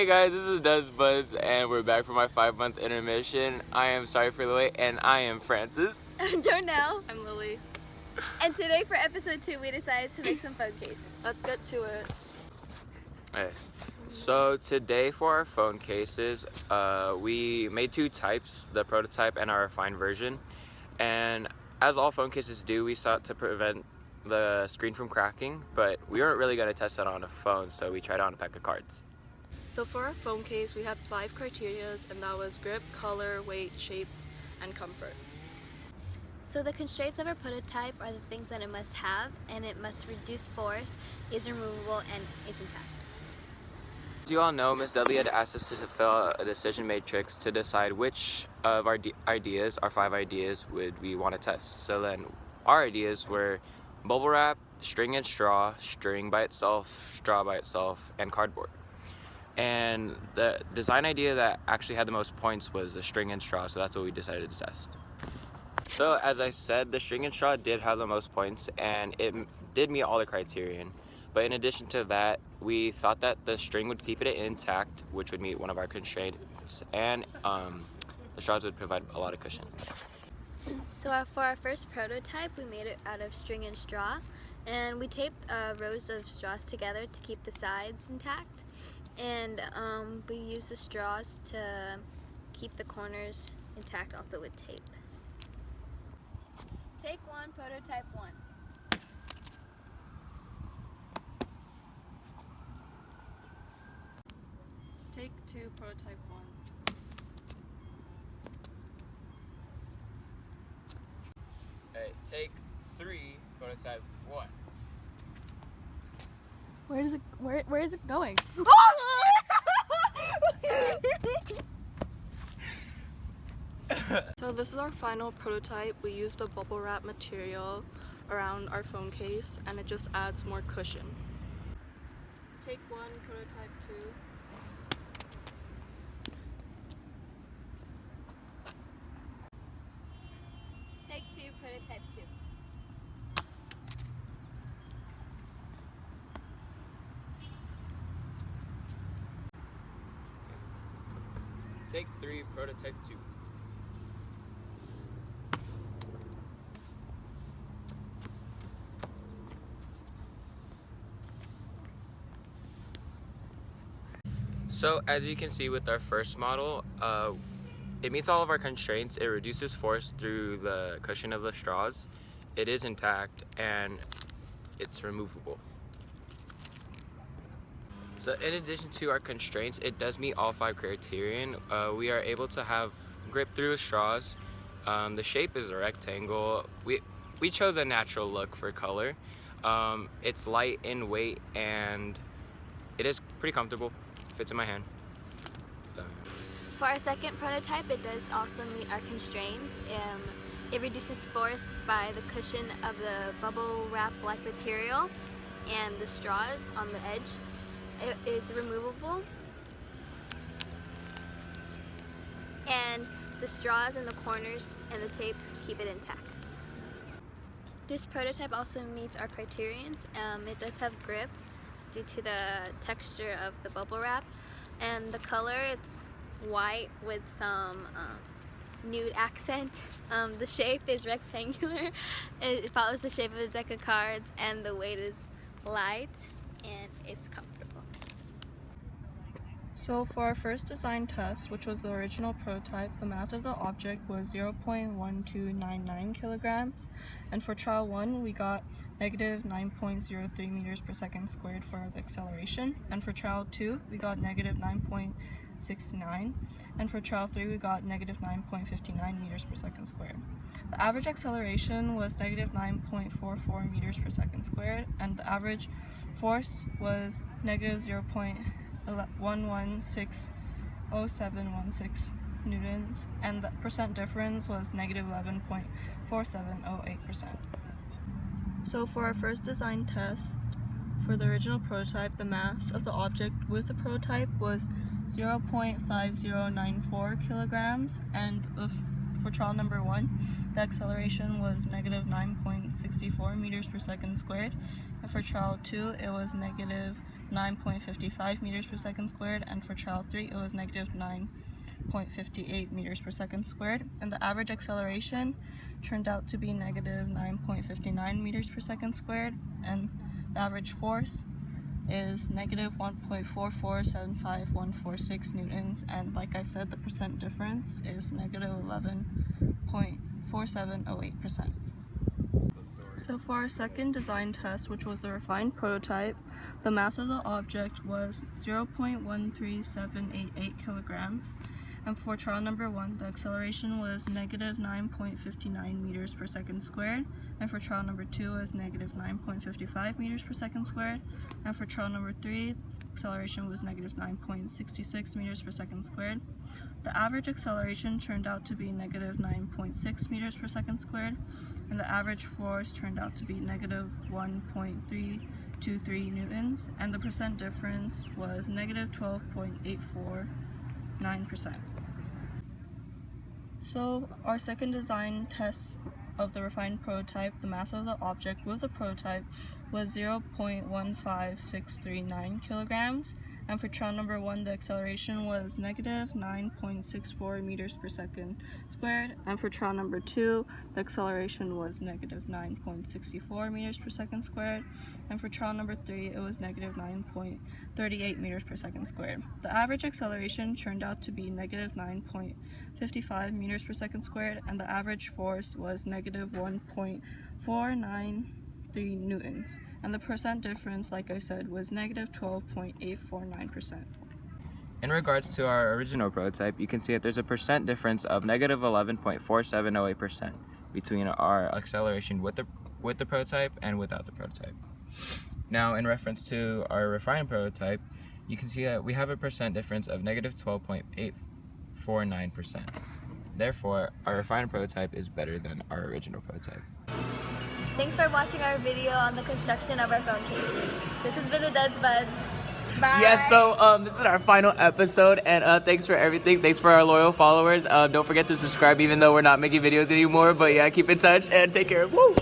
Hey guys, this is Des Buds, and we're back for my 5-month intermission. I am sorry for the wait, and I am Francis. I'm Darnell. I'm Lily. And today for episode 2, we decided to make some phone cases. Let's get to it. Alright, so today for our phone cases, we made 2 types, the prototype and our refined version. And as all phone cases do, we sought to prevent the screen from cracking, but we weren't really going to test that on a phone, so we tried it on a pack of cards. So for our phone case, we had 5 criteria, and that was grip, color, weight, shape, and comfort. So the constraints of our prototype are the things that it must have, and it must reduce force, is removable, and is intact. As you all know, Ms. Dudley had asked us to fill out a decision matrix to decide which of our ideas, our 5 ideas, would we want to test. So then our ideas were bubble wrap, string and straw, string by itself, straw by itself, and cardboard. And the design idea that actually had the most points was the string and straw, so that's what we decided to test. So as I said, the string and straw did have the most points, and it did meet all the criterion. But in addition to that, we thought that the string would keep it intact, which would meet one of our constraints, and the straws would provide a lot of cushion. So for our first prototype, we made it out of string and straw, and we taped rows of straws together to keep the sides intact. And we used the straws to keep the corners intact also with tape. Take 1, prototype 1. Take 2, prototype 1. Alright, take 3, prototype 1. Where is it going? So this is our final prototype. We used a bubble wrap material around our phone case, and it just adds more cushion. Take 1, prototype 2. Take 2, prototype 2. Take 3, prototype 2. So as you can see with our first model, it meets all of our constraints. It reduces force through the cushion of the straws. It is intact and it's removable. So in addition to our constraints, it does meet all 5 criterion. We are able to have grip through the straws. The shape is a rectangle. We chose a natural look for color. It's light in weight and it is pretty comfortable. Fits in my hand. For our second prototype, it does also meet our constraints. It reduces force by the cushion of the bubble wrap-like material and the straws on the edge. It is removable, and the straws and the corners and the tape keep it intact. This prototype also meets our criterions. It does have grip due to the texture of the bubble wrap, and the color, it's white with some nude accent. The shape is rectangular. It follows the shape of a deck of cards, and the weight is light and it's comfortable. So for our first design test, which was the original prototype, the mass of the object was 0.1299 kilograms, and for trial 1 we got negative 9.03 meters per second squared for the acceleration, and for trial 2 we got negative 9.69, and for trial 3 we got negative 9.59 meters per second squared. The average acceleration was negative 9.44 meters per second squared, and the average force was negative 0.1160716 newtons, and the percent difference was negative 11.4708%. So for our first design test, for the original prototype, the mass of the object with the prototype was 0.5094 kilograms, and for trial number 1, the acceleration was negative 9.64 meters per second squared, and for trial 2, it was negative 9.55 meters per second squared, and for trial 3, it was negative 9.58 meters per second squared, and the average acceleration turned out to be negative 9.59 meters per second squared, and the average force is negative 1.4475146 newtons, and like I said, the percent difference is negative 11.4708%. So for our second design test, which was the refined prototype, the mass of the object was 0.13788 kilograms, and for trial number 1, the acceleration was negative 9.59 meters per second squared, and for trial number 2 was negative 9.55 meters per second squared, and for trial number 3, acceleration was negative 9.66 meters per second squared. The average acceleration turned out to be negative 9.6 meters per second squared, and the average force turned out to be negative 1.323 newtons, and the percent difference was negative 12.849%. So our second design test of the refined prototype, the mass of the object with the prototype was 0.15639 kilograms, and for trial number 1, the acceleration was negative 9.64 meters per second squared, and for trial number 2, the acceleration was negative 9.64 meters per second squared, and for trial number 3, it was negative 9.38 meters per second squared. The average acceleration turned out to be negative 9.55 meters per second squared, and the average force was negative 1.493 newtons, and the percent difference, like I said, was negative 12.849%. In regards to our original prototype, you can see that there's a percent difference of negative 11.4708% between our acceleration with the prototype and without the prototype. Now, in reference to our refined prototype, you can see that we have a percent difference of negative 12.849%. Therefore, our refined prototype is better than our original prototype. Thanks for watching our video on the construction of our phone cases. This has been the Duds Buds. Bye! Yes, so this is our final episode, and thanks for everything. Thanks for our loyal followers. Don't forget to subscribe even though we're not making videos anymore, but yeah, keep in touch and take care. Woo!